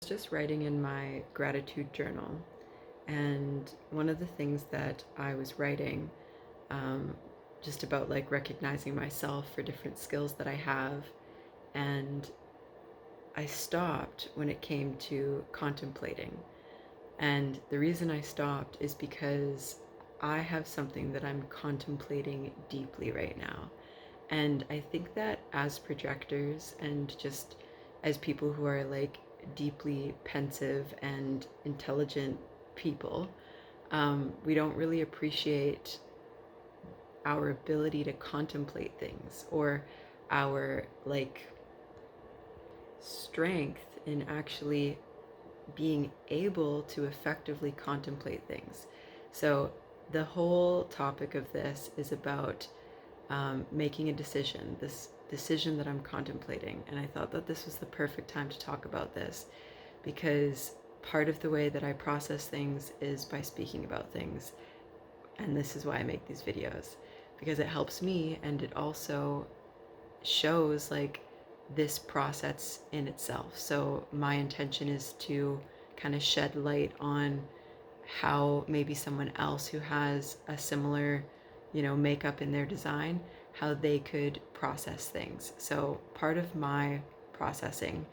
just writing in my gratitude journal, and one of the things that I was writing, um, just about like recognizing myself for different skills that I have, and I stopped when it came to contemplating. And the reason I stopped is because I have something that I'm contemplating deeply right now. And I think that as projectors and just as people who are like deeply pensive and intelligent people, we don't really appreciate our ability to contemplate things, or our like strength in actually being able to effectively contemplate things. So the whole topic of this is about making a decision, this decision that I'm contemplating. And I thought that this was the perfect time to talk about this, because part of the way that I process things is by speaking about things. And this is why I make these videos, because it helps me, and it also shows like this process in itself. So my intention is to kind of shed light on how maybe someone else who has a similar, makeup in their design, how they could process things. So part of my processing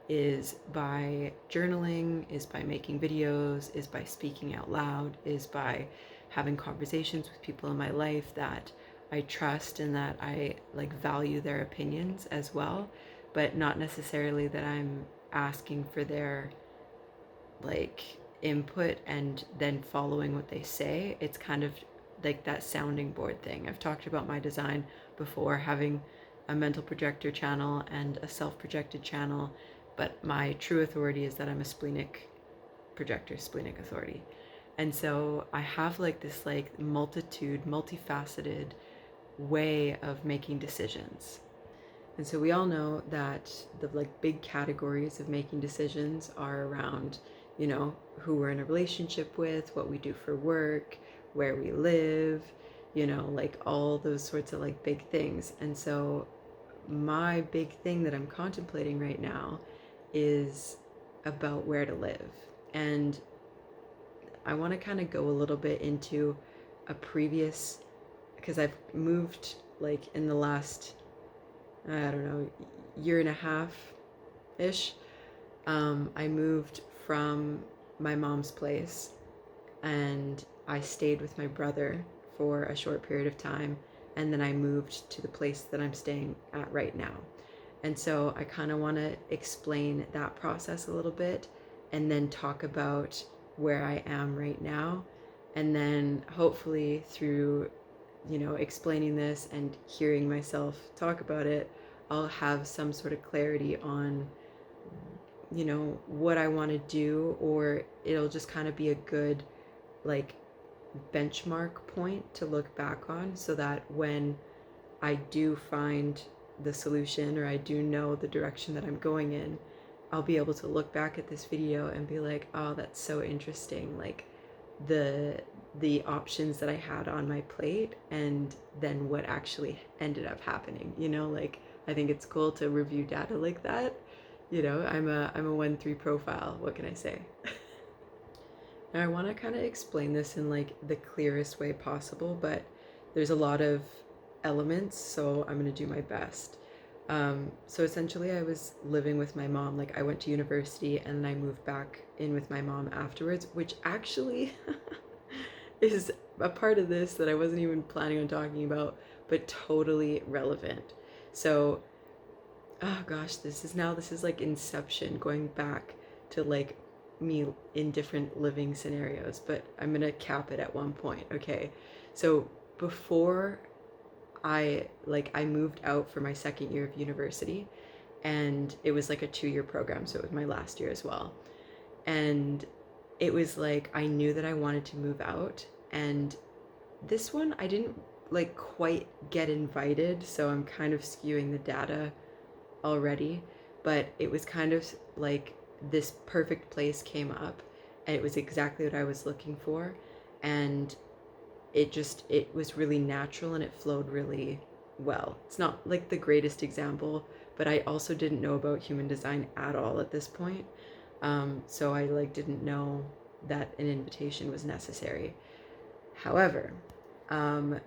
is by journaling, is by making videos, is by speaking out loud, is by having conversations with people in my life that I trust and that I like value their opinions as well, but not necessarily that I'm asking for their like input and then following what they say. It's kind of like that sounding board thing. I've talked about my design before, having a mental projector channel and a self-projected channel, but my true authority is that I'm a splenic projector, splenic authority. And so I have like this like multifaceted way of making decisions. And so we all know that the like big categories of making decisions are around, who we're in a relationship with, what we do for work, where we live, like all those sorts of like big things. And so my big thing that I'm contemplating right now is about where to live. And I want to kind of go a little bit into a previous, because I've moved like in the last, I don't know, year and a half ish. I moved from my mom's place, and I stayed with my brother for a short period of time, and then I moved to the place that I'm staying at right now. And so I kind of want to explain that process a little bit, and then talk about where I am right now. And then hopefully through, explaining this and hearing myself talk about it, I'll have some sort of clarity on, what I want to do, or it'll just kind of be a good like benchmark point to look back on, so that when I do find the solution, or I do know the direction that I'm going in, I'll be able to look back at this video and be like, oh, that's so interesting, like the options that I had on my plate, and then what actually ended up happening. Like I think it's cool to review data like that. I'm a 1-3 profile, what can I say? Now I want to kind of explain this in like the clearest way possible, but there's a lot of elements, so I'm going to do my best. So essentially I was living with my mom. Like I went to university and I moved back in with my mom afterwards, which actually is a part of this that I wasn't even planning on talking about, but totally relevant. So, oh gosh, this is like Inception, going back to like me in different living scenarios, but I'm gonna cap it at one point, okay? So before I moved out for my second year of university, and it was like a 2-year program, so it was my last year as well. And it was like I knew that I wanted to move out, and this one I didn't like quite get invited, so I'm kind of skewing the data already, but it was kind of like this perfect place came up, and it was exactly what I was looking for, and it was really natural and it flowed really well. It's not like the greatest example, but I also didn't know about human design at all at this point. So I like didn't know that an invitation was necessary. However, um,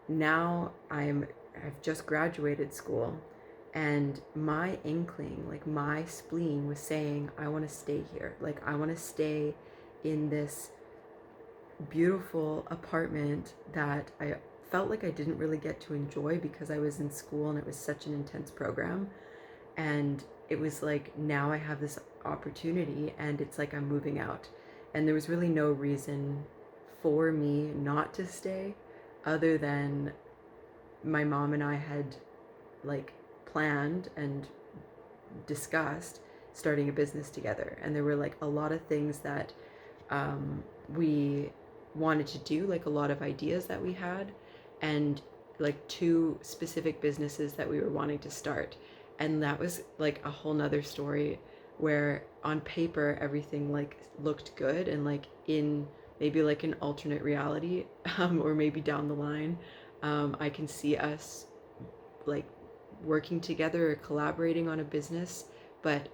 now I've just graduated school, and my inkling, like my spleen was saying, I want to stay here. Like I want to stay in this beautiful apartment that I felt like I didn't really get to enjoy because I was in school and it was such an intense program. And it was like, now I have this opportunity and it's like I'm moving out. And there was really no reason for me not to stay other than my mom and I had like planned and discussed starting a business together. And there were like a lot of things that we wanted to do, like a lot of ideas that we had, and like two specific businesses that we were wanting to start. And that was like a whole nother story where on paper everything like looked good, and like in maybe like an alternate reality, or maybe down the line, I can see us like working together or collaborating on a business. But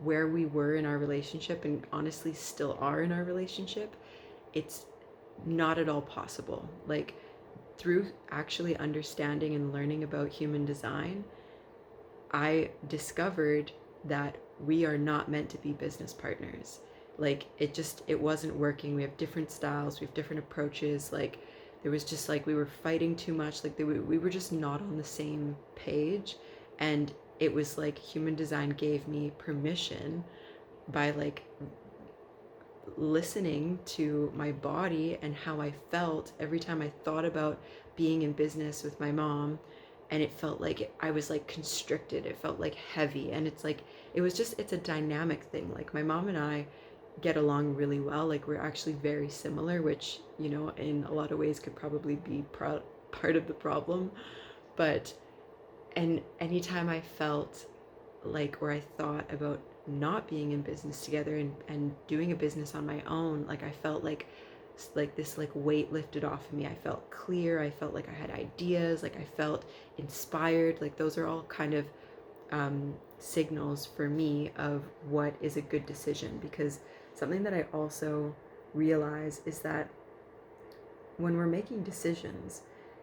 where we were in our relationship, and honestly still are in our relationship, it's not at all possible. Like through actually understanding and learning about human design, I discovered that we are not meant to be business partners. Like it wasn't working. We have different styles, we have different approaches. Like there was just like we were fighting too much. Like we were just not on the same page. And it was like human design gave me permission by like listening to my body and how I felt every time I thought about being in business with my mom. And it felt like I was like constricted. It felt like heavy. And it's like, it's a dynamic thing. Like my mom and I get along really well. Like we're actually very similar, which, you know, in a lot of ways could probably be part of the problem. But, and anytime I felt like, or I thought about not being in business together and doing a business on my own, like I felt like this like weight lifted off of me. I felt clear. I felt like I had ideas. Like I felt inspired. Like those are all kind of signals for me of what is a good decision. Because something that I also realize is that when we're making decisions,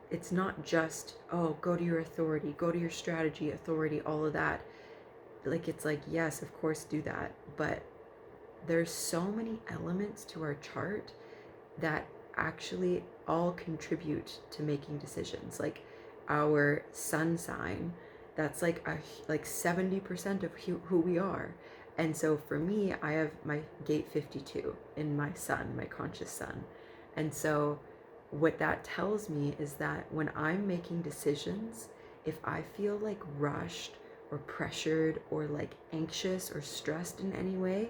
it's not just, oh, go to your authority, go to your strategy, authority, all of that. Like it's like, yes, of course, do that. But there's so many elements to our chart that actually all contribute to making decisions. Like our sun sign, that's like 70% of who we are. And so for me, I have my gate 52 in my sun, my conscious sun. And so what that tells me is that when I'm making decisions, if I feel like rushed or pressured or like anxious or stressed in any way,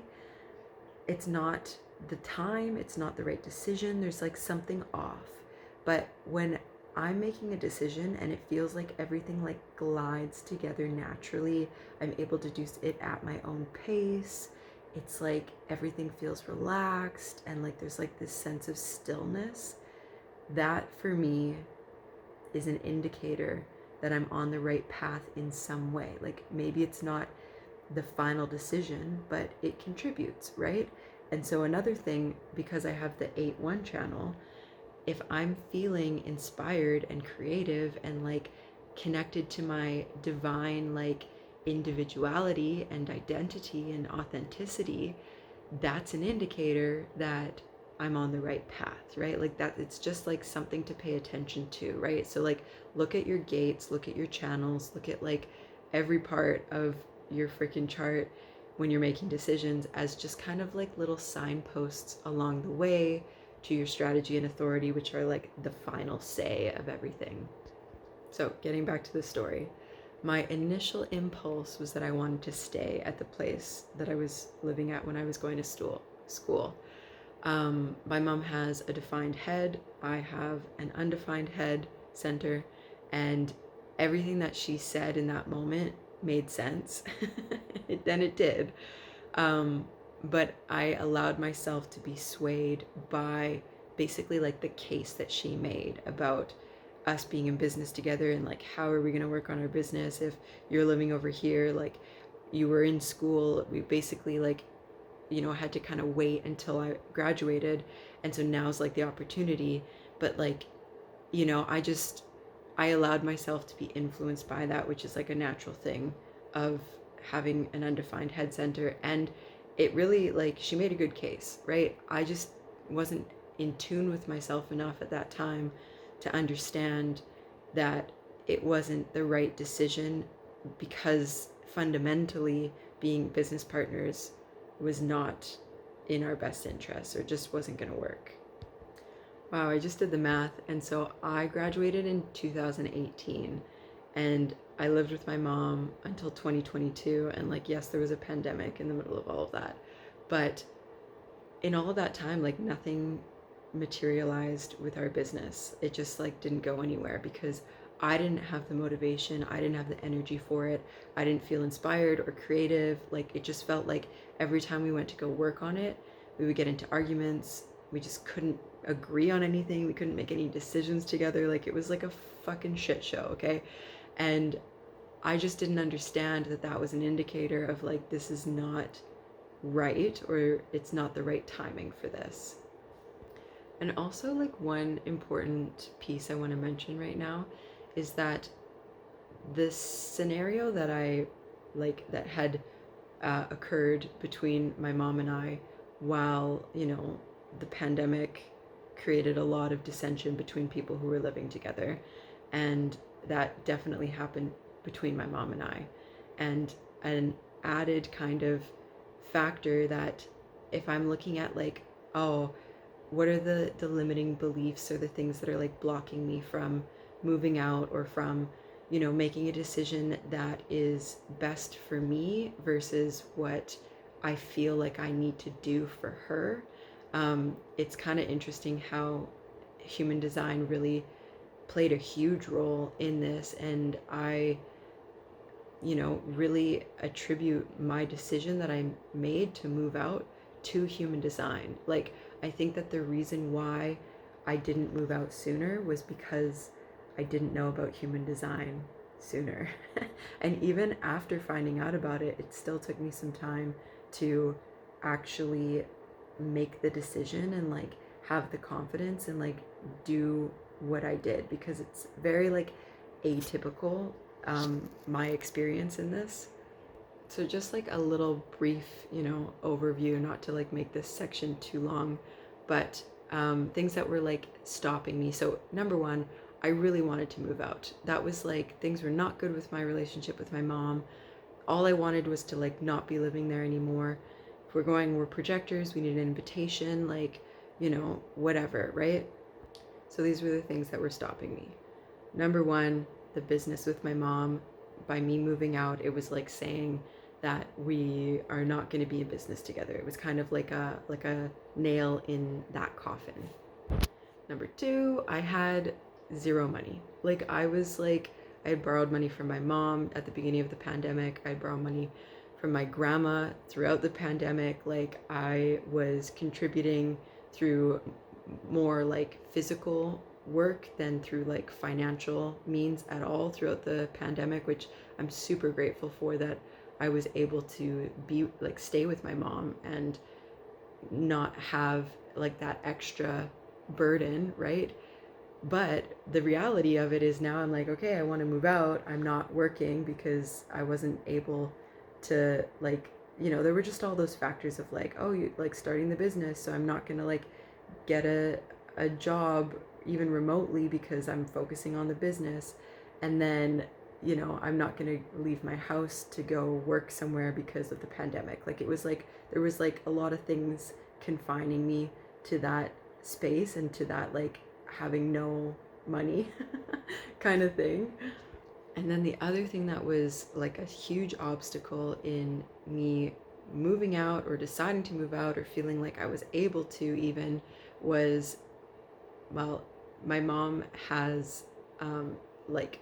it's not the time, it's not the right decision. There's like something off. But when I'm making a decision and it feels like everything like glides together naturally, I'm able to do it at my own pace. It's like everything feels relaxed and like there's like this sense of stillness. That for me is an indicator that I'm on the right path in some way. Like maybe it's not the final decision, but it contributes, right? And so another thing, because I have the 8-1 channel, if I'm feeling inspired and creative and like connected to my divine like individuality and identity and authenticity, that's an indicator that I'm on the right path, right? Like that, it's just like something to pay attention to, right? So like look at your gates, look at your channels, look at like every part of your freaking chart when you're making decisions as just kind of like little signposts along the way to your strategy and authority, which are like the final say of everything. So getting back to the story, my initial impulse was that I wanted to stay at the place that I was living at when I was going to school. My mom has a defined head. I have an undefined head center, and everything that she said in that moment made sense. Then it did. But I allowed myself to be swayed by basically like the case that she made about us being in business together, and like how are we going to work on our business if you're living over here, like you were in school. We basically like had to kind of wait until I graduated. And so now's like the opportunity. But like, I allowed myself to be influenced by that, which is like a natural thing of having an undefined head center. And it really, like, she made a good case, right? I just wasn't in tune with myself enough at that time to understand that it wasn't the right decision, because fundamentally being business partners was not in our best interest, or just wasn't going to work. Wow, I just did the math. And so I graduated in 2018, and I lived with my mom until 2022. And like, yes, there was a pandemic in the middle of all of that. But in all of that time, like, nothing materialized with our business. It just like didn't go anywhere because I didn't have the motivation. I didn't have the energy for it. I didn't feel inspired or creative. Like, it just felt like every time we went to go work on it, we would get into arguments. We just couldn't agree on anything. We couldn't make any decisions together. Like, it was like a fucking shit show, okay? And I just didn't understand that that was an indicator of like, this is not right, or it's not the right timing for this. And also, like, one important piece I want to mention right now is that this scenario that that had occurred between my mom and I, while, the pandemic created a lot of dissension between people who were living together. And that definitely happened between my mom and I. And an added kind of factor that, if I'm looking at like, oh, what are the limiting beliefs or the things that are like blocking me from moving out, or from, making a decision that is best for me versus what I feel like I need to do for her. It's kind of interesting how human design really played a huge role in this. And I, really attribute my decision that I made to move out to human design. Like, I think that the reason why I didn't move out sooner was because I didn't know about human design sooner. And even after finding out about it, it still took me some time to actually make the decision and like have the confidence and like do what I did, because it's very like atypical, my experience in this. So just like a little brief, overview, not to like make this section too long, but things that were like stopping me. So number one, I really wanted to move out. That was like, things were not good with my relationship with my mom. All I wanted was to like not be living there anymore. If we're projectors, we need an invitation, like, whatever, right? So these were the things that were stopping me. Number one, the business with my mom. By me moving out, it was like saying that we are not going to be in business together. It was kind of like a nail in that coffin. Number two, I had zero money. Like, I had borrowed money from my mom at the beginning of the pandemic. I had borrowed money from my grandma throughout the pandemic. Like, I was contributing through more like physical work than through like financial means at all throughout the pandemic, which I'm super grateful for, that I was able to be like, stay with my mom and not have like that extra burden, right? But the reality of it is, now I'm like, okay, I want to move out. I'm not working because I wasn't able to, like, there were just all those factors of like, oh, you like starting the business, so I'm not gonna like get a job even remotely because I'm focusing on the business. And then, I'm not going to leave my house to go work somewhere because of the pandemic. Like, it was like, there was like a lot of things confining me to that space and to that, like, having no money kind of thing. And then the other thing that was like a huge obstacle in me moving out, or deciding to move out, or feeling like I was able to even, was, well, my mom has like,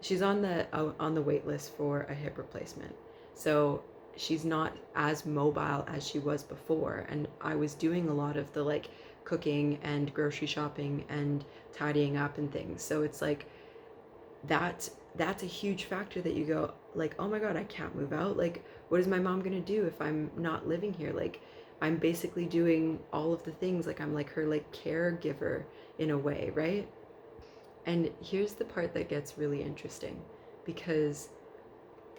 she's on the wait list for a hip replacement. So she's not as mobile as she was before. And I was doing a lot of the like cooking and grocery shopping and tidying up and things. So it's like, that's a huge factor that you go like, oh my God, I can't move out. Like, what is my mom gonna do if I'm not living here? Like, I'm basically doing all of the things. Like I'm like her like caregiver in a way, right? And here's the part that gets really interesting, because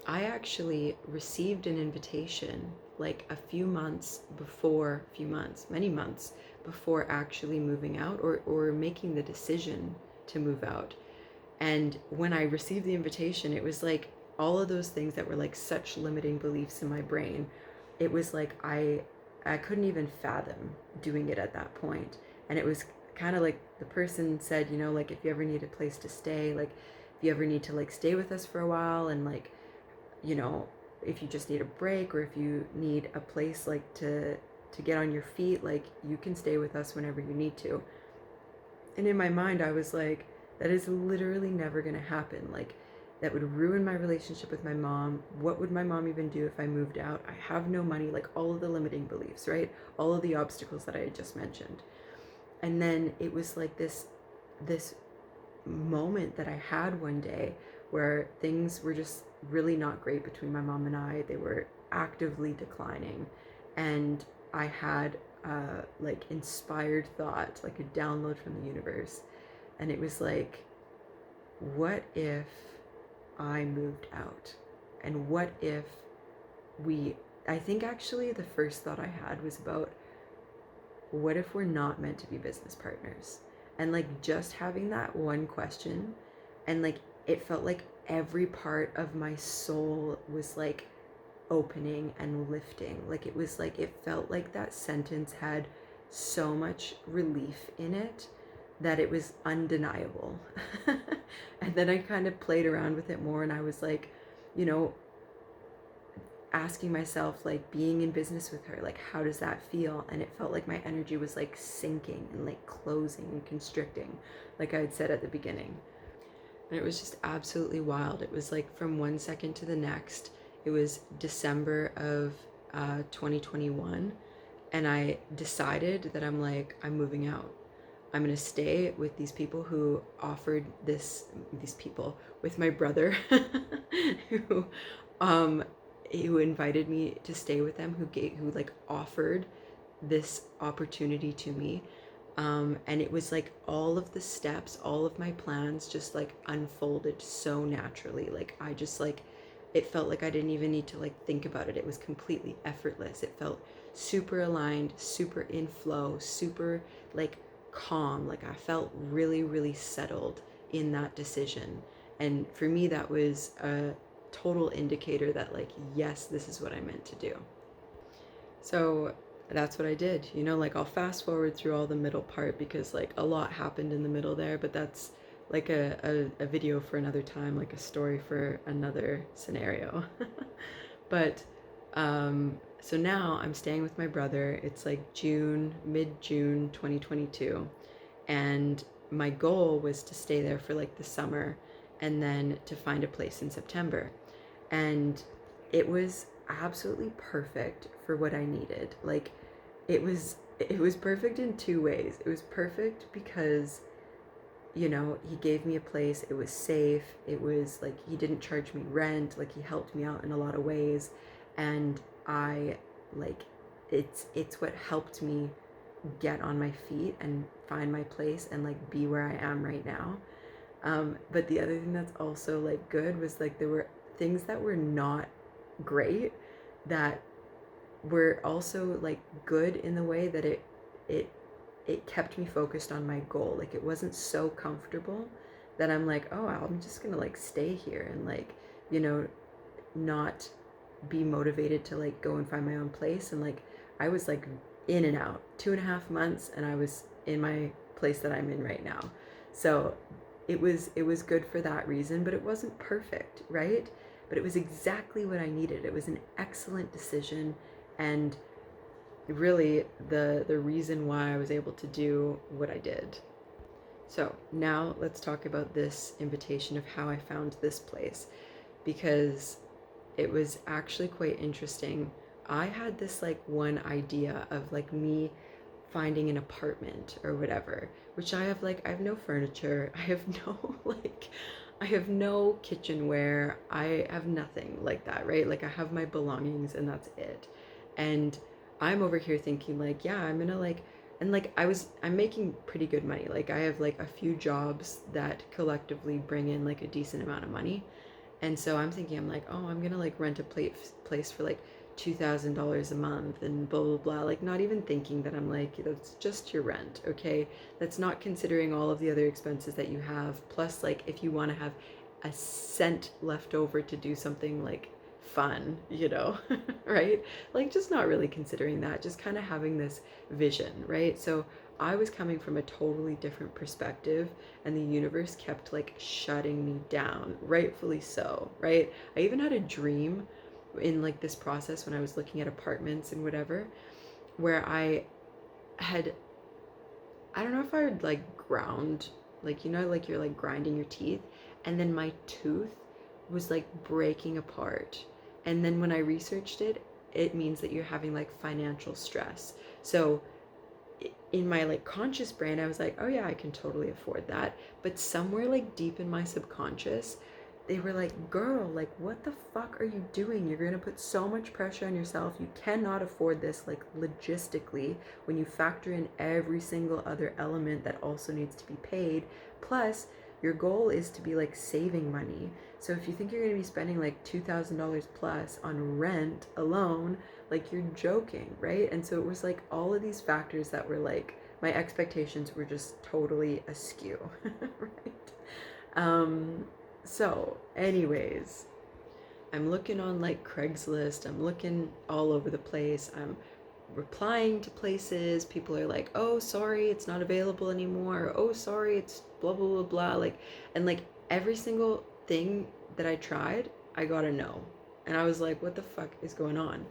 I actually received an invitation like many months before actually moving out, or making the decision to move out. And when I received the invitation, it was like all of those things that were like such limiting beliefs in my brain. It was like I couldn't even fathom doing it at that point. And it was kind of like the person said, you know, like if you ever need a place to stay, like if you ever need to like stay with us for a while, and like, you know, if you just need a break, or if you need a place like to get on your feet, like you can stay with us whenever you need to. And in my mind I was like, that is literally never going to happen. Like that would ruin my relationship with my mom. What would my mom even do if I moved out? I have no money, like all of the limiting beliefs, right? All of the obstacles that I had just mentioned. And then it was like this moment that I had one day where things were just really not great between my mom and I. They were actively declining. And I had like inspired thought, like a download from the universe. And it was like, what if I moved out? And what if I think actually the first thought I had was about, what if we're not meant to be business partners? And like just having that one question, and like it felt like every part of my soul was like opening and lifting. Like it was like, it felt like that sentence had so much relief in it that it was undeniable. And then I kind of played around with it more, and I was like, you know, asking myself, like, being in business with her, like, how does that feel? And it felt like my energy was like sinking and like closing and constricting, like I had said at the beginning. And it was just absolutely wild. It was like from one second to the next. It was December of 2021, and I decided that I'm moving out. I'm gonna stay with these people who offered these people, with my brother, who um who invited me to stay with them, who like offered this opportunity to me. And it was like all of the steps, all of my plans just like unfolded so naturally. Like I just like, it felt like I didn't even need to like think about it. It was completely effortless. It felt super aligned, super in flow, super like calm. Like I felt really, really settled in that decision. And for me, that was a total indicator that like, yes, this is what I meant to do. So that's what I did. You know, like I'll fast forward through all the middle part because like a lot happened in the middle there, but that's like a video for another time, like a story for another scenario. But so now I'm staying with my brother. It's like mid-June 2022. And my goal was to stay there for like the summer, and then to find a place in September. And it was absolutely perfect for what I needed. Like it was perfect in two ways. It was perfect because, you know, he gave me a place, it was safe, it was like he didn't charge me rent, like he helped me out in a lot of ways. And I like, it's what helped me get on my feet and find my place and like be where I am right now. But the other thing that's also like good was like there were things that were not great that were also like good in the way that it it kept me focused on my goal. Like it wasn't so comfortable that I'm like, oh, I'm just gonna like stay here and like, you know, not be motivated to like go and find my own place. And like I was like in and out 2.5 months, and I was in my place that I'm in right now. So it was good for that reason, but it wasn't perfect, right? But it was exactly what I needed. It was an excellent decision, and really the reason why I was able to do what I did. So now let's talk about this invitation of how I found this place, because it was actually quite interesting. I had this like one idea of like me finding an apartment or whatever, which I have no furniture, I have no like, I have no kitchenware, I have nothing like that, right? Like I have my belongings and that's it. And I'm over here thinking like, yeah, I'm gonna like, and like I'm making pretty good money. Like I have like a few jobs that collectively bring in like a decent amount of money. And so I'm thinking, I'm like, oh, I'm gonna like rent a place for like $2,000 a month and blah blah blah. Like not even thinking that I'm like, that's just your rent, okay? That's not considering all of the other expenses that you have. Plus, like if you want to have a cent left over to do something like fun, right? Like just not really considering that, just kind of having this vision, right? So I was coming from a totally different perspective, and the universe kept like shutting me down, rightfully so, right? I even had a dream in like this process when I was looking at apartments and whatever, where had, I don't know if I would like ground, like, like you're like grinding your teeth, and then my tooth was like breaking apart. And then when I researched it, it means that you're having like financial stress. So in my like conscious brain, I was like, oh yeah, I can totally afford that. But somewhere like deep in my subconscious, they were like, girl, like what the fuck are you doing? You're gonna put so much pressure on yourself. You cannot afford this, like logistically, when you factor in every single other element that also needs to be paid. Plus, your goal is to be like saving money. So if you think you're gonna be spending like $2,000 plus on rent alone, like you're joking, right? And so it was like all of these factors that were like, my expectations were just totally askew, right? So, anyways, I'm looking on like Craigslist, I'm looking all over the place, I'm replying to places. People are like, oh, sorry, it's not available anymore. Or, oh, sorry, it's blah, blah, blah, blah. Like, and like every single thing that I tried, I got a no. And I was like, what the fuck is going on?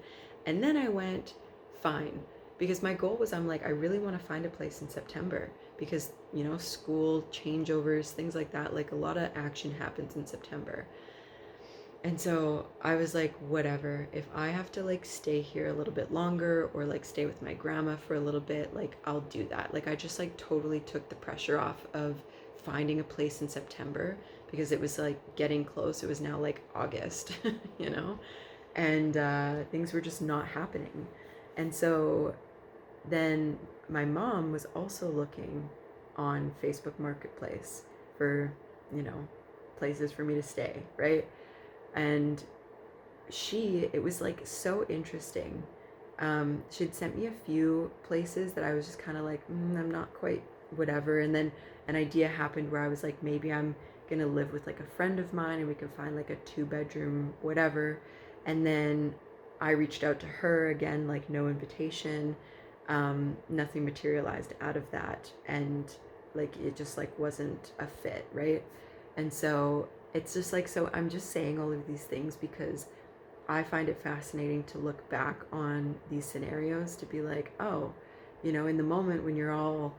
And then I went, fine. Because my goal was, I'm like, I really want to find a place in September because, school changeovers, things like that, like a lot of action happens in September. And so I was like, whatever, if I have to like stay here a little bit longer or like stay with my grandma for a little bit, like I'll do that. Like I just like totally took the pressure off of finding a place in September because it was like getting close. It was now like August, and things were just not happening. And so then my mom was also looking on Facebook Marketplace for, places for me to stay, right? And it was like so interesting. She'd sent me a few places that I was just kind of like, I'm not quite whatever. And then an idea happened where I was like, maybe I'm gonna live with like a friend of mine and we can find like a 2-bedroom whatever. And then I reached out to her again, like no invitation. Nothing materialized out of that, and like it just like wasn't a fit, right? And so it's just like, so I'm just saying all of these things because I find it fascinating to look back on these scenarios to be like, oh, in the moment when you're all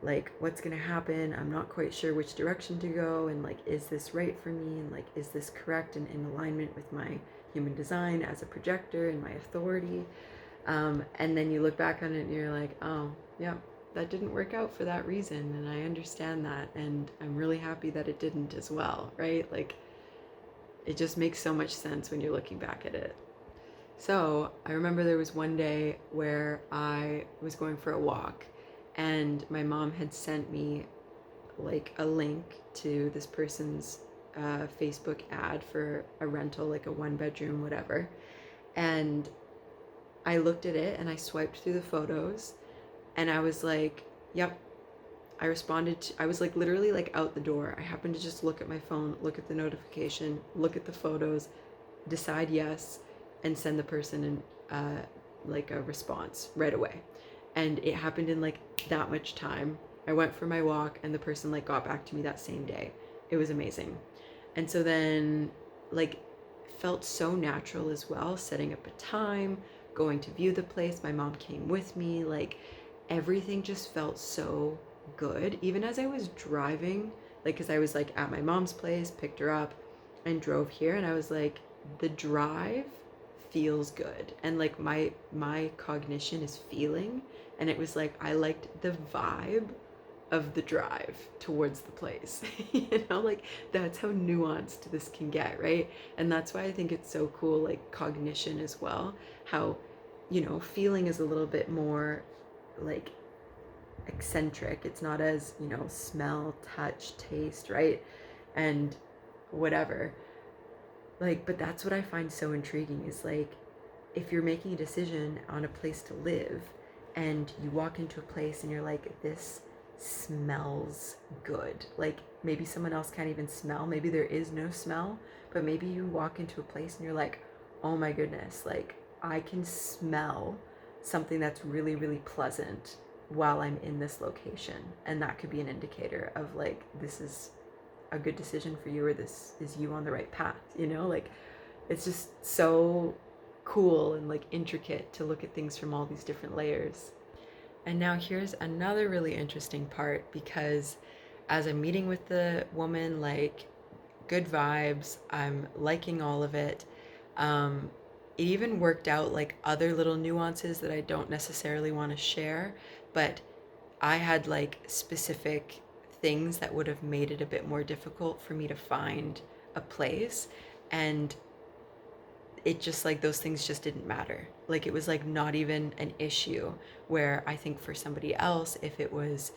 like, what's gonna happen? I'm not quite sure which direction to go, and like, is this right for me? And like, is this correct and in alignment with my human design as a projector and my authority? And then you look back on it and you're like, oh, yeah, that didn't work out for that reason. And I understand that. And I'm really happy that it didn't as well, right? Like, it just makes so much sense when you're looking back at it. So I remember there was one day where I was going for a walk and my mom had sent me like a link to this person's Facebook ad for a rental, like a 1-bedroom, whatever. And I looked at it and I swiped through the photos and I was like, yep. I was like literally like out the door. I happened to just look at my phone, look at the notification, look at the photos, decide yes, and send the person like a response right away. And it happened in like that much time. I went for my walk and the person like got back to me that same day. It was amazing. And so then like felt so natural as well, setting up a time, going to view the place. My mom came with me. Like everything just felt so good. Even as I was driving, like, cause I was like at my mom's place, picked her up and drove here. And I was like, the drive feels good. And like my cognition is feeling. And it was like, I liked the vibe of the drive towards the place. Like that's how nuanced this can get, right? And that's why I think it's so cool, like cognition as well, how feeling is a little bit more like eccentric. It's not as, smell, touch, taste, right? And whatever. Like, but that's what I find so intriguing is like, if you're making a decision on a place to live and you walk into a place and you're like, this smells good. Like, maybe someone else can't even smell. Maybe there is no smell, but maybe you walk into a place and you're like, oh my goodness, like, I can smell something that's really, really pleasant while I'm in this location. And that could be an indicator of like, this is a good decision for you, or this is you on the right path, like it's just so cool and like intricate to look at things from all these different layers. And now here's another really interesting part, because as I'm meeting with the woman, like, good vibes, I'm liking all of it. It even worked out like other little nuances that I don't necessarily want to share, but I had like specific things that would have made it a bit more difficult for me to find a place. And it just like those things just didn't matter. Like it was like not even an issue, where I think for somebody else, if it was,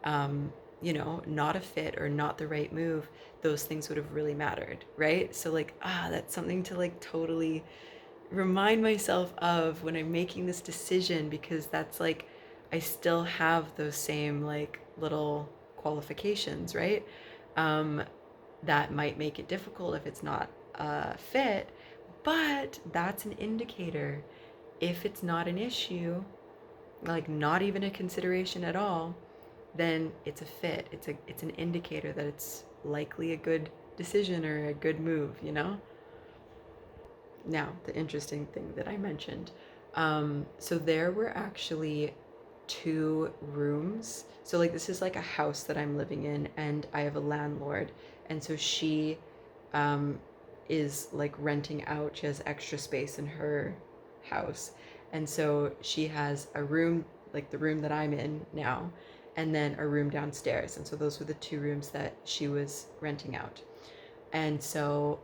not a fit or not the right move, those things would have really mattered, right? So like, that's something to like totally remind myself of when I'm making this decision, because that's like, I still have those same like little qualifications, right? Um, that might make it difficult if it's not a fit, but that's an indicator. If it's not an issue, like not even a consideration at all, then it's a fit. It's an indicator that it's likely a good decision or a good move. Now, the interesting thing that I mentioned. So there were actually 2 rooms. So like this is like a house that I'm living in, and I have a landlord, and so she um, is like renting out. She has extra space in her house, and so she has a room like the room that I'm in now, and then a room downstairs. And so those were the 2 rooms that she was renting out. And so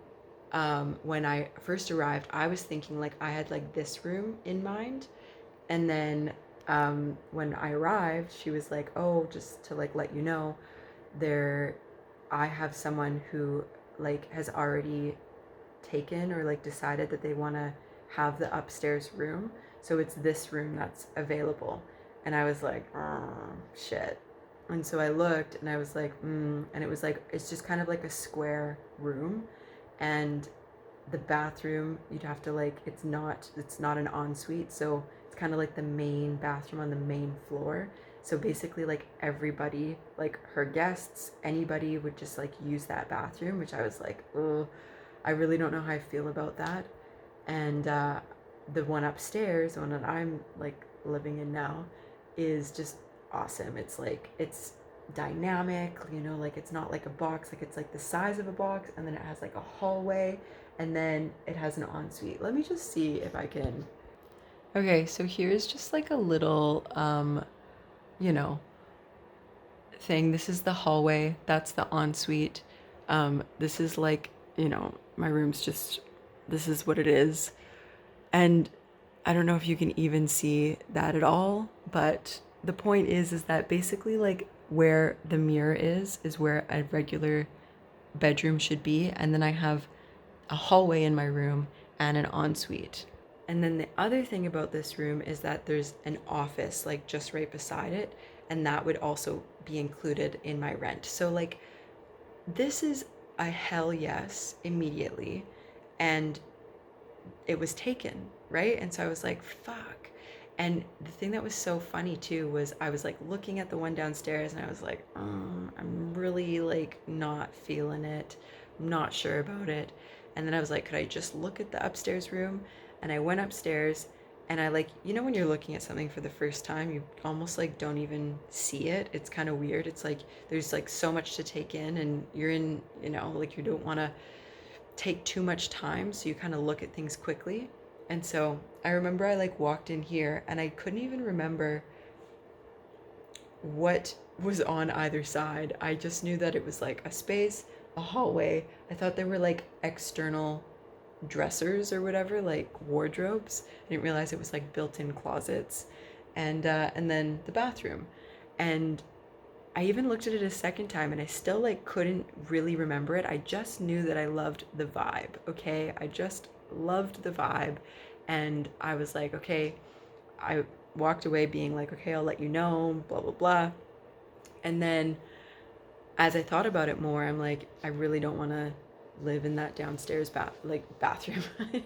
when I first arrived, I was thinking like I had like this room in mind. And then when I arrived, she was like, oh, just to like let you know, there, I have someone who like has already taken or like decided that they want to have the upstairs room. So it's this room that's available. And I was like, oh, shit. And so I looked and I was like, and it was like, it's just kind of like a square room. And the bathroom, you'd have to like, it's not an ensuite. So it's kind of like the main bathroom on the main floor. So basically like everybody, like her guests, anybody would just like use that bathroom, which I was like, oh, I really don't know how I feel about that. And the one upstairs, the one that I'm like living in now, is just awesome. It's like, it's dynamic, like it's not like a box, like it's like the size of a box, and then it has like a hallway, and then it has an ensuite. Let me just see if I can. Okay, so here's just like a little, you know, thing. This is the hallway. That's the ensuite. This is like, my room's just, this is what it is. And I don't know if you can even see that at all, but the point is that basically like where the mirror is where a regular bedroom should be. And then I have a hallway in my room and an ensuite. And then the other thing about this room is that there's an office like just right beside it, and that would also be included in my rent. So like this is a hell yes immediately, and it was taken, right? And so I was like, fuck. And the thing that was so funny too was I was like looking at the one downstairs and I was like, I'm really like not feeling it. I'm not sure about it. And then I was like, could I just look at the upstairs room? And I went upstairs, and I like, when you're looking at something for the first time, you almost like don't even see it. It's kind of weird. It's like there's like so much to take in, and you're in, like you don't want to take too much time, so you kind of look at things quickly. And so I remember I like walked in here and I couldn't even remember what was on either side. I just knew that it was like a space, a hallway. I thought there were like external dressers or whatever, like wardrobes. I didn't realize it was like built-in closets, and then the bathroom. And I even looked at it a second time and I still like couldn't really remember it. I just knew that I loved the vibe, okay? I just loved the vibe, and I was like, okay, I walked away being like, okay, I'll let you know, blah blah blah. And then as I thought about it more, I'm like, I really don't want to live in that downstairs bathroom. I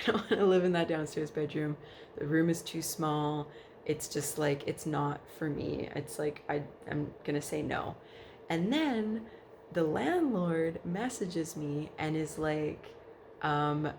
don't want to live in that downstairs bedroom. The room is too small. It's just like it's not for me. It's like I'm gonna say no. And then the landlord messages me and is like, um,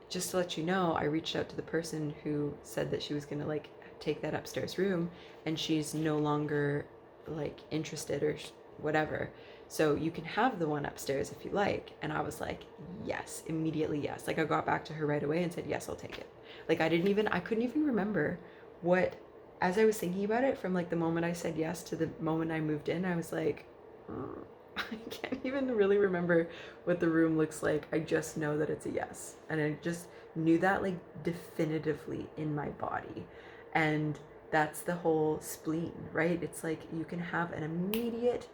just to let you know, I reached out to the person who said that she was gonna like take that upstairs room, and she's no longer like interested or whatever. So you can have the one upstairs if you like. And I was like, yes, immediately yes. Like I got back to her right away and said, yes, I'll take it. Like I couldn't even remember what, as I was thinking about it, from like the moment I said yes to the moment I moved in, I was like, I can't even really remember what the room looks like. I just know that it's a yes. And I just knew that like definitively in my body. And that's the whole spleen, right? It's like you can have an immediate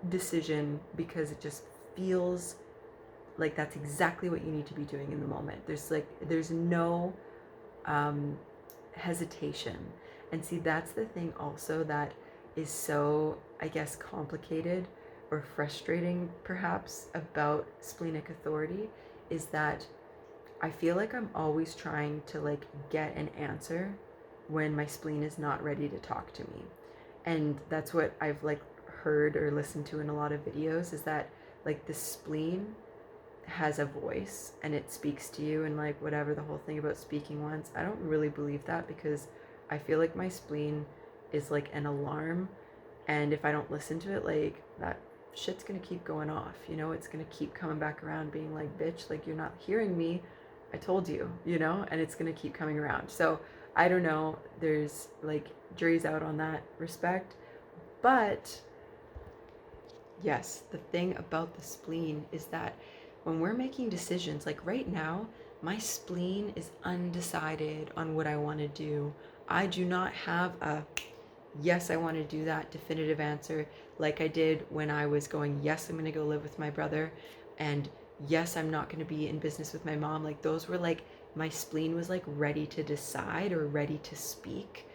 decision because it just feels like that's exactly what you need to be doing in the moment. There's no hesitation. And see, that's the thing also that is so, I guess, complicated or frustrating perhaps about splenic authority, is that I feel like I'm always trying to like get an answer when my spleen is not ready to talk to me. And that's what I've like heard or listened to in a lot of videos, is that like the spleen has a voice and it speaks to you, and like whatever the whole thing about speaking once, I don't really believe that, because I feel like my spleen is like an alarm, and if I don't listen to it, like that shit's gonna keep going off, you know. It's gonna keep coming back around being like, bitch, like you're not hearing me, I told you, you know. And it's gonna keep coming around. So I don't know, there's like jury's out on that respect. But yes, the thing about the spleen is that when we're making decisions, like right now, my spleen is undecided on what I want to do. I do not have a yes, I want to do that definitive answer like I did when I was going, yes, I'm going to go live with my brother, and yes, I'm not going to be in business with my mom. Like those were like, my spleen was like ready to decide or ready to speak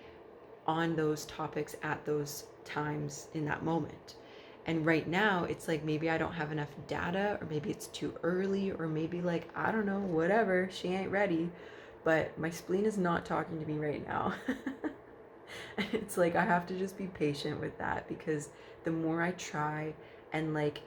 on those topics at those times in that moment. And right now, it's like maybe I don't have enough data, or maybe it's too early, or maybe like, I don't know, whatever, she ain't ready. But my spleen is not talking to me right now. And it's like I have to just be patient with that, because the more I try and like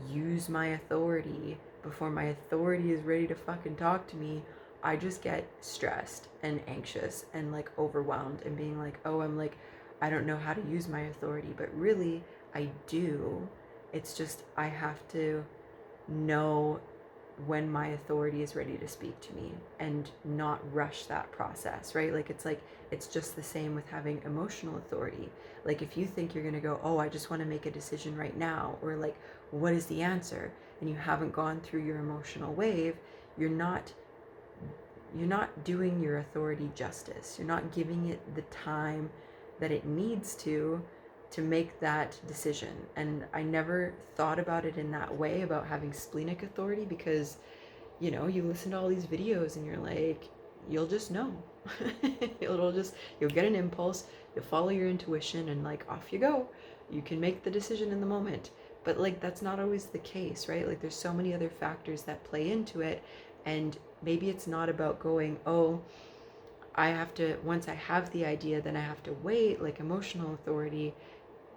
use my authority before my authority is ready to fucking talk to me, I just get stressed and anxious and like overwhelmed and being like, oh, I'm like, I don't know how to use my authority. But really, I do. It's just I have to know when my authority is ready to speak to me and not rush that process, right? Like it's just the same with having emotional authority. Like if you think you're going to go, oh, I just want to make a decision right now, or like, what is the answer? And you haven't gone through your emotional wave, you're not doing your authority justice. You're not giving it the time that it needs to make that decision. And I never thought about it in that way about having splenic authority, because you know, you listen to all these videos and you're like, you'll just know. You'll get an impulse, you'll follow your intuition, and like off you go. You can make the decision in the moment. But like that's not always the case, right? Like there's so many other factors that play into it. And maybe it's not about going, oh, I have to, once I have the idea, then I have to wait, like emotional authority.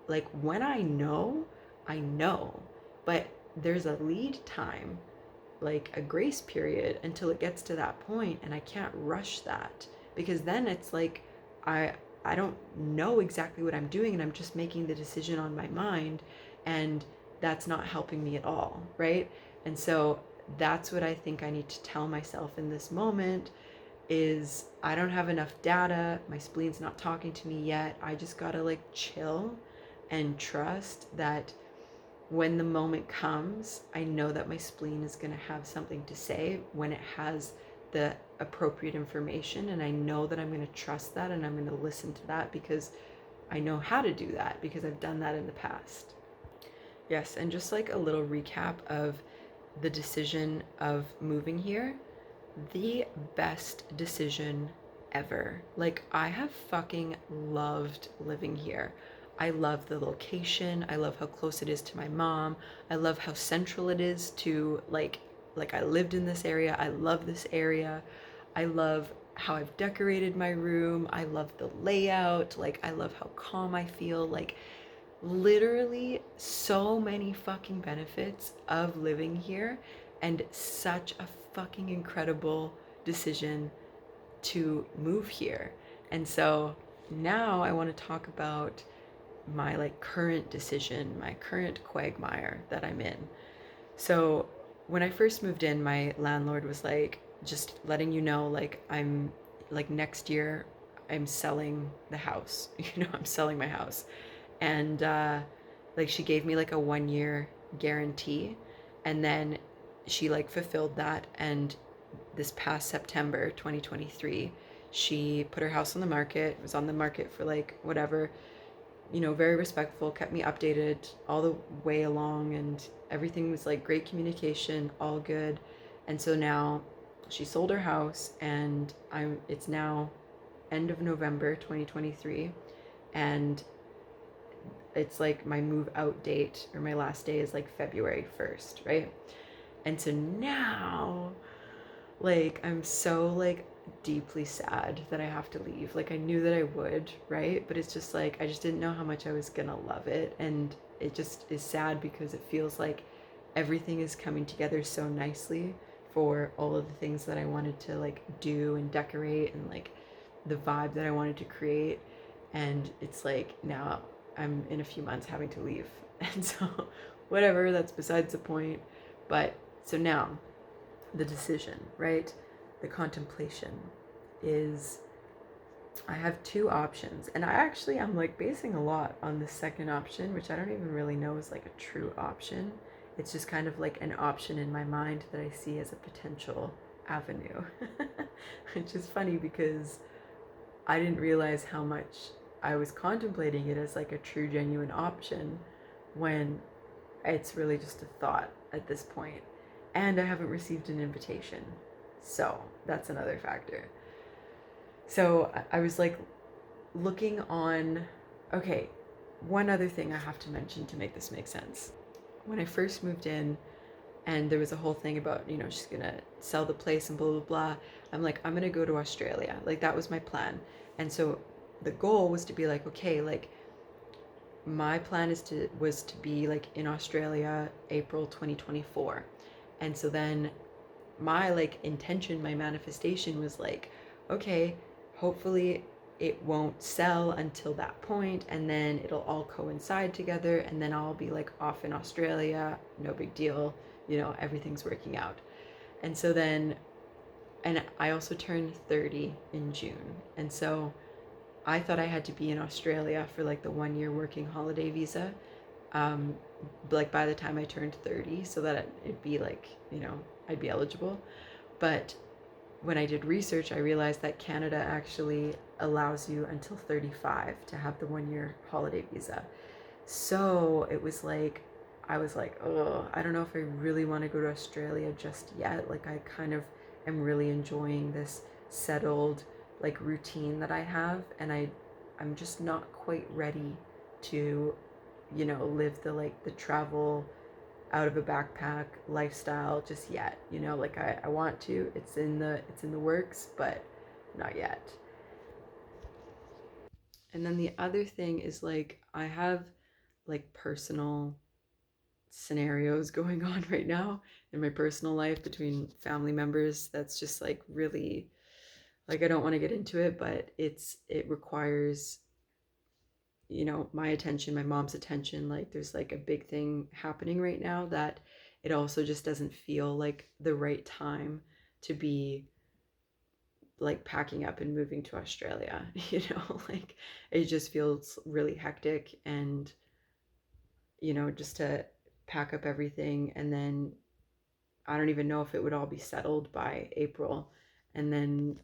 Like when I know, but there's a lead time, like a grace period until it gets to that point, and I can't rush that, because then it's like I don't know exactly what I'm doing, and I'm just making the decision on my mind, and that's not helping me at all, right? And so that's what I think I need to tell myself in this moment is I don't have enough data, my spleen's not talking to me yet. I just gotta like chill and trust that when the moment comes, I know that my spleen is going to have something to say when it has the appropriate information. And I know that I'm going to trust that and I'm going to listen to that because I know how to do that because I've done that in the past. Yes, and just like a little recap of the decision of moving here, the best decision ever. Like, I have fucking loved living here. I love the location. I love how close it is to my mom. I love how central it is to like I lived in this area. I love this area. I love how I've decorated my room. I love the layout. Like, I love how calm I feel. Like, literally so many fucking benefits of living here, and such a fucking incredible decision to move here. And so now I want to talk about my like current decision, my current quagmire that I'm in. So when I first moved in, my landlord was like, just letting you know, like, I'm like, next year I'm selling the house. I'm selling my house. And like, she gave me like a 1 year guarantee, and then she like fulfilled that. And this past September 2023, she put her house on the market. It was on the market for like whatever, very respectful, kept me updated all the way along, and everything was like great communication, all good. And so now she sold her house, and it's now end of November 2023, and it's like my move out date, or my last day, is like February 1st, right? And so now, like, I'm so like deeply sad that I have to leave. Like, I knew that I would, right? But it's just like I just didn't know how much I was gonna love it. And it just is sad because it feels like everything is coming together so nicely for all of the things that I wanted to like do and decorate, and like the vibe that I wanted to create. And it's like now I'm in a few months having to leave. And so, whatever, that's besides the point. But so now, the decision, right? The contemplation is, I have two options. And I'm like basing a lot on the second option, which I don't even really know is like a true option. It's just kind of like an option in my mind that I see as a potential avenue. Which is funny because I didn't realize how much I was contemplating it as like a true, genuine option, when it's really just a thought at this point. And I haven't received an invitation. So that's another factor. So I was like looking on, okay, one other thing I have to mention to make this make sense. When I first moved in, and there was a whole thing about, she's gonna sell the place and blah, blah, blah. I'm like, I'm gonna go to Australia. Like, that was my plan. And so the goal was to be like, okay, like, my plan was to be like in Australia April 2024. And so then my like intention, my manifestation was like, okay, hopefully it won't sell until that point, and then it'll all coincide together, and then I'll be like off in Australia, no big deal, everything's working out. And so then, and I also turned 30 in June, and so I thought I had to be in Australia for like the 1 year working holiday visa, um, like by the time I turned 30, so that it'd be like, I'd be eligible. But when I did research, I realized that Canada actually allows you until 35 to have the 1 year holiday visa. So it was like, I was like, oh, I don't know if I really want to go to Australia just yet. Like, I kind of am really enjoying this settled like routine that I have, and I'm just not quite ready to, live the travel out of a backpack lifestyle just yet. Like, I want to. It's in the works, but not yet. And then the other thing is, like, I have like personal scenarios going on right now in my personal life between family members that's just like really, like, I don't want to get into it, but it requires, my attention, my mom's attention. Like, there's like a big thing happening right now that it also just doesn't feel like the right time to be like packing up and moving to Australia. Like, it just feels really hectic, and just to pack up everything, and then I don't even know if it would all be settled by April. And then,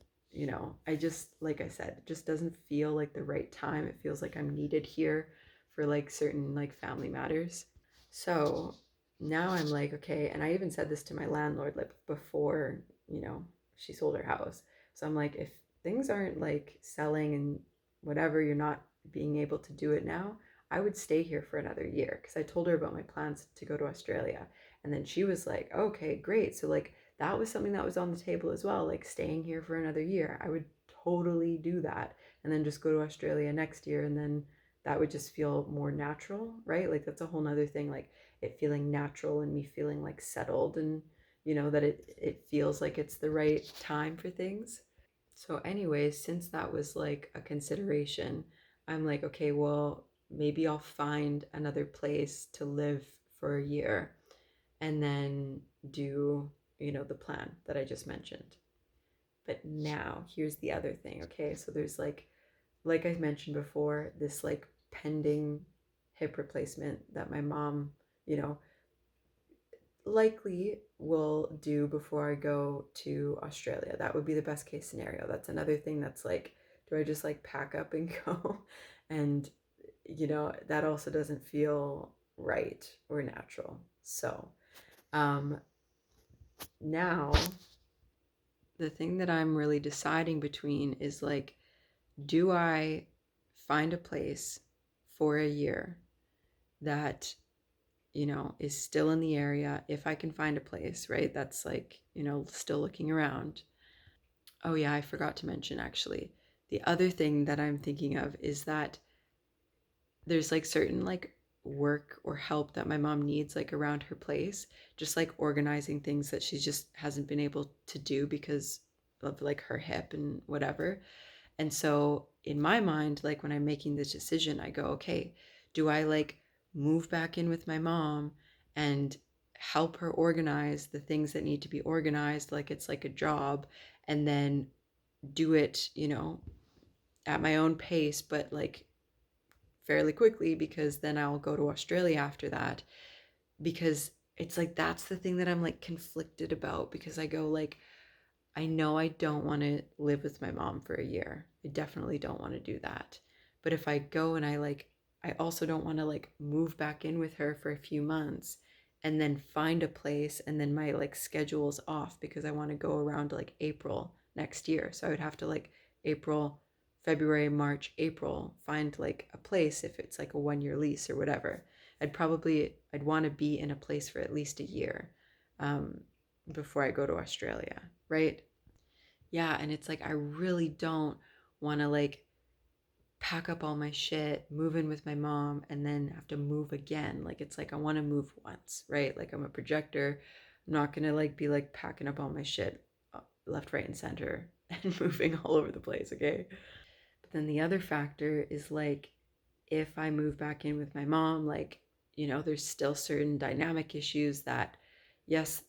I just, like I said, it just doesn't feel like the right time. It feels like I'm needed here for like certain like family matters. So now I'm like, okay, and I even said this to my landlord like before, she sold her house. So I'm like, if things aren't like selling and whatever, you're not being able to do it now, I would stay here for another year, because I told her about my plans to go to Australia. And then she was like, okay, great. So like that was something that was on the table as well, like staying here for another year. I would totally do that, and then just go to Australia next year, and then that would just feel more natural, right? Like that's a whole nother thing, like it feeling natural and me feeling like settled, and that it feels like it's the right time for things. So anyways, since that was like a consideration, I'm like, okay, well, maybe I'll find another place to live for a year, and then do, the plan that I just mentioned. But now here's the other thing. Okay, so there's like I mentioned before, this like pending hip replacement that my mom, you know, likely will do before I go to Australia. That would be the best case scenario. That's another thing that's like, do I just like pack up and go? And, that also doesn't feel right or natural. So, um, now the thing that I'm really deciding between is like, do I find a place for a year that, is still in the area, if I can find a place, right? That's like, still looking around. Oh, yeah, I forgot to mention actually. The other thing that I'm thinking of is that there's like certain like work or help that my mom needs like around her place, just like organizing things that she just hasn't been able to do because of like her hip and whatever. And so in my mind, like when I'm making this decision, I go, okay, do I like move back in with my mom and help her organize the things that need to be organized, like it's like a job, and then do it, at my own pace, but like fairly quickly, because then I'll go to Australia after that. Because it's like that's the thing that I'm like conflicted about, because I go like, I know I don't want to live with my mom for a year. I definitely don't want to do that. But if I go and I also don't want to like move back in with her for a few months and then find a place, and then my like schedule's off because I want to go around like April next year. So I would have to like April, February, March, April, find like a place if it's like a 1 year lease or whatever. I'd want to be in a place for at least a year, um, before I go to Australia, right? Yeah, and it's like I really don't want to like pack up all my shit, move in with my mom, and then have to move again. Like it's like I want to move once, right? Like I'm a projector. I'm not gonna like be like packing up all my shit left, right, and center and moving all over the place, okay? But then the other factor is like, if I move back in with my mom, like, there's still certain dynamic issues that, yes,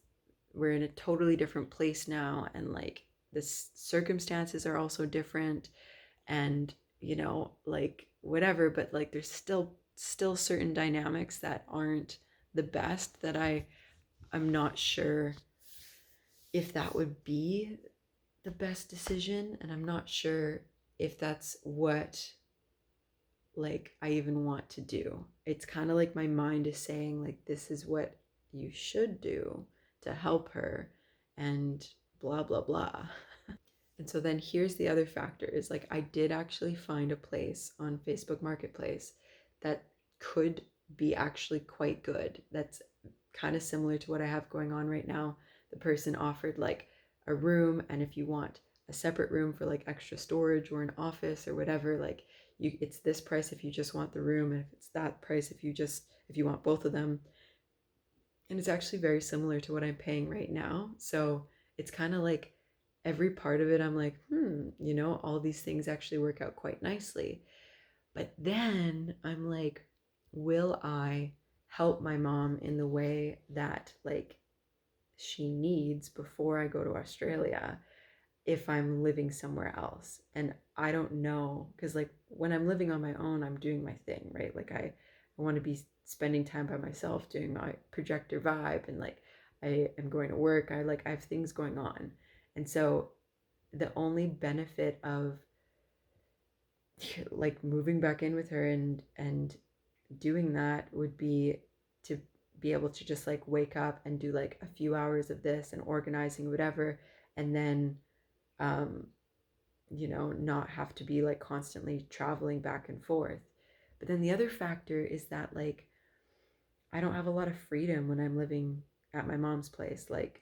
we're in a totally different place now, and like the circumstances are also different, and like whatever, but like there's still certain dynamics that aren't the best, that I'm not sure if that would be the best decision, and I'm not sure if that's what like I even want to do. It's kind of like my mind is saying like, this is what you should do to help her, and blah blah blah. And so then here's the other factor is like, I did actually find a place on Facebook Marketplace that could be actually quite good. That's kind of similar to what I have going on right now. The person offered like a room, and if you want a separate room for like extra storage or an office or whatever, like it's this price if you just want the room, and if it's that price if you want both of them. And it's actually very similar to what I'm paying right now. So it's kind of like every part of it, I'm like, all these things actually work out quite nicely. But then I'm like, will I help my mom in the way that like she needs before I go to Australia if I'm living somewhere else? And I don't know, because like when I'm living on my own, I'm doing my thing, right? Like I I want to be spending time by myself doing my projector vibe, and like I am going to work. I have things going on. And so the only benefit of like moving back in with her and doing that would be to be able to just like wake up and do like a few hours of this and organizing whatever, and then um not have to be like constantly traveling back and forth. But then the other factor is that like I don't have a lot of freedom when I'm living at my mom's place. Like,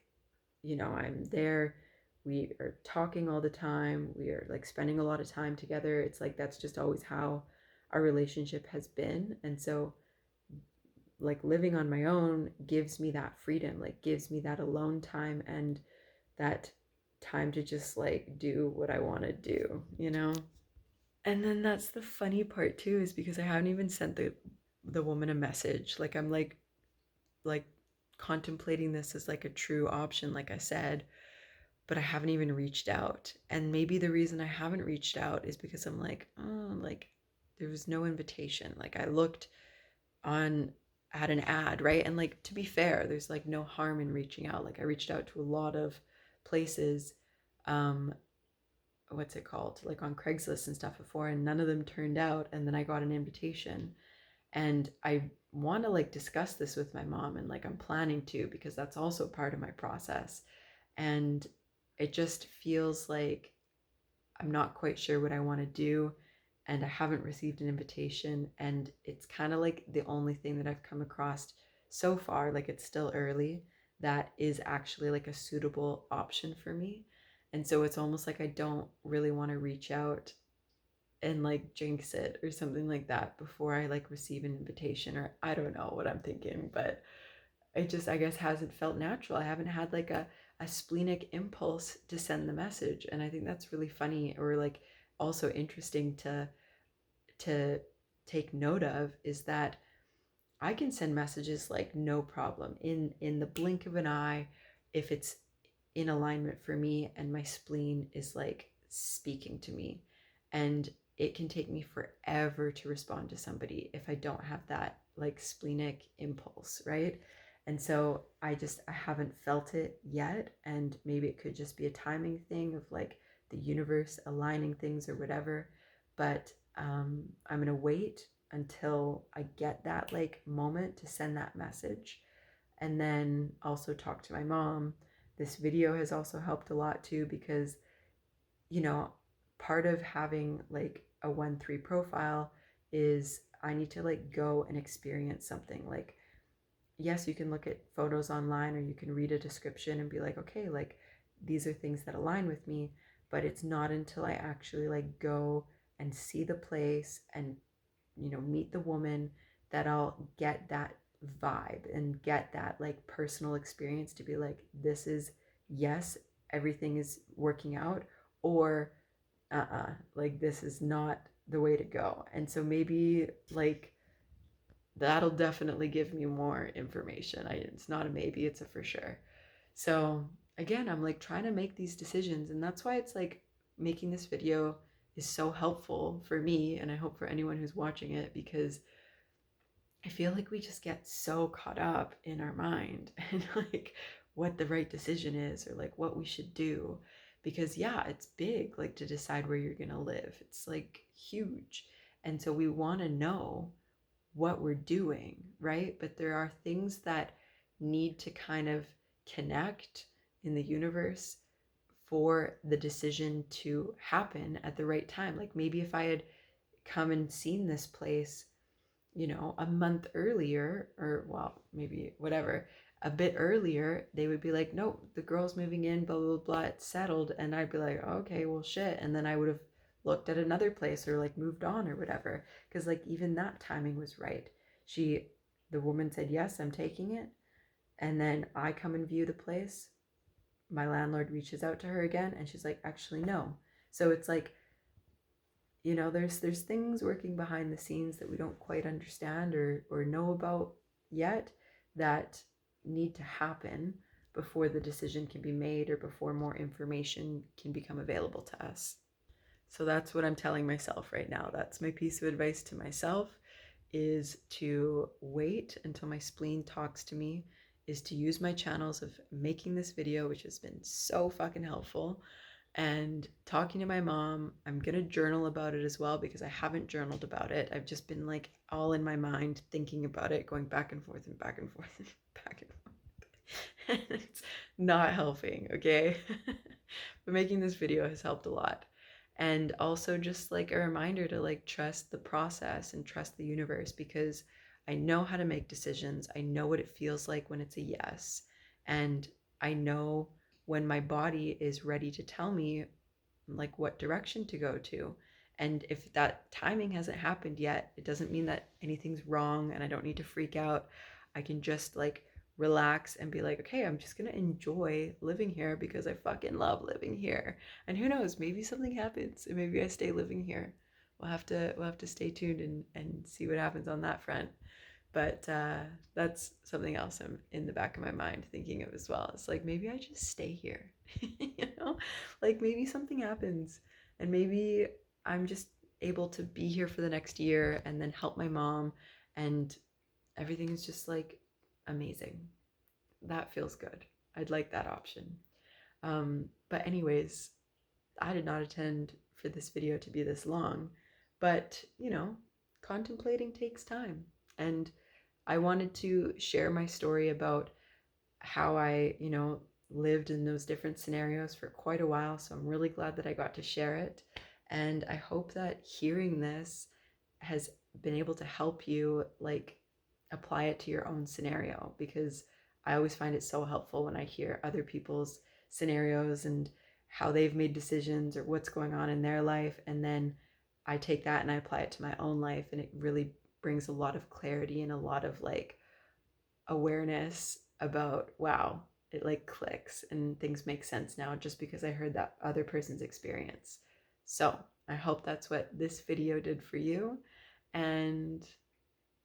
I'm there, we are talking all the time, we are like spending a lot of time together. It's like that's just always how our relationship has been. And so like living on my own gives me that freedom, like gives me that alone time and that time to just like do what I want to do. And then that's the funny part too, is because I haven't even sent the woman a message. Like I'm like contemplating this as like a true option, like I said, but I haven't even reached out. And maybe the reason I haven't reached out is because I'm like, oh, like there was no invitation. Like I looked on at an ad, right? And like to be fair, there's like no harm in reaching out. Like I reached out to a lot of places, um, what's it called? Like on Craigslist and stuff before, and none of them turned out. And then I got an invitation. And I want to like discuss this with my mom, and like I'm planning to, because that's also part of my process. And it just feels like I'm not quite sure what I want to do, and I haven't received an invitation, and it's kind of like the only thing that I've come across so far, like it's still early, that is actually like a suitable option for me. And so it's almost like I don't really want to reach out and like jinx it or something like that before I like receive an invitation, or I don't know what I'm thinking, but it just, I guess, hasn't felt natural. I haven't had like a splenic impulse to send the message. And I think that's really funny, or like also interesting to take note of, is that I can send messages like no problem in the blink of an eye if it's in alignment for me and my spleen is like speaking to me. And it can take me forever to respond to somebody if I don't have that like splenic impulse, right? And so I haven't felt it yet, and maybe it could just be a timing thing of like the universe aligning things or whatever. But I'm gonna wait until I get that like moment to send that message, and then also talk to my mom. This video has also helped a lot too, because you know part of having like a 1-3 profile is I need to like go and experience something. Like yes, you can look at photos online, or you can read a description and be like, okay, like these are things that align with me, but it's not until I actually like go and see the place and meet the woman that I'll get that vibe and get that like personal experience to be like, this is, yes, everything is working out, or like this is not the way to go. And so maybe like that'll definitely give me more information. It's not a maybe, it's a for sure. So again, I'm like trying to make these decisions, and that's why it's like making this video is so helpful for me, and I hope for anyone who's watching it, because I feel like we just get so caught up in our mind and like what the right decision is, or like what we should do. Because yeah, it's big, like to decide where you're gonna live. It's like huge. And so we want to know what we're doing, right? But there are things that need to kind of connect in the universe for the decision to happen at the right time. Like maybe if I had come and seen this place, a month earlier, or well, maybe whatever, a bit earlier, they would be like, nope, the girl's moving in, blah, blah, blah, it's settled. And I'd be like, okay, well, shit. And then I would have looked at another place or like moved on or whatever. Because like even that timing was right. The woman said, yes, I'm taking it. And then I come and view the place. My landlord reaches out to her again, and she's like, actually, no. So it's like, there's things working behind the scenes that we don't quite understand or know about yet, that need to happen before the decision can be made, or before more information can become available to us. So that's what I'm telling myself right now. That's my piece of advice to myself, is to wait until my spleen talks to me, is to use my channels of making this video, which has been so fucking helpful, and talking to my mom. I'm gonna journal about it as well because I haven't journaled about it. I've just been like all in my mind thinking about it, going back and forth and back and forth and back and forth. And it's not helping, okay? But making this video has helped a lot. And also just like a reminder to like trust the process and trust the universe, because I know how to make decisions. I know what it feels like when it's a yes. And I know when my body is ready to tell me like what direction to go to. And if that timing hasn't happened yet, it doesn't mean that anything's wrong and I don't need to freak out. I can just like relax and be like, okay, I'm just gonna enjoy living here because I fucking love living here. And who knows, maybe something happens and maybe I stay living here. We'll have to stay tuned and see what happens on that front. But that's something else I'm in the back of my mind thinking of as well. It's like maybe I just stay here, you know, like maybe something happens and maybe I'm just able to be here for the next year and then help my mom, and everything is just like amazing. That feels good. I'd like that option. But anyways, I did not intend for this video to be this long, but you know, contemplating takes time. And I wanted to share my story about how I, lived in those different scenarios for quite a while. So I'm really glad that I got to share it. And I hope that hearing this has been able to help you like apply it to your own scenario, because I always find it so helpful when I hear other people's scenarios and how they've made decisions or what's going on in their life. And then I take that and I apply it to my own life. And it really brings a lot of clarity and a lot of like awareness about, wow, it like clicks and things make sense now just because I heard that other person's experience. So I hope that's what this video did for you, and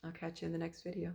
I'll catch you in the next video.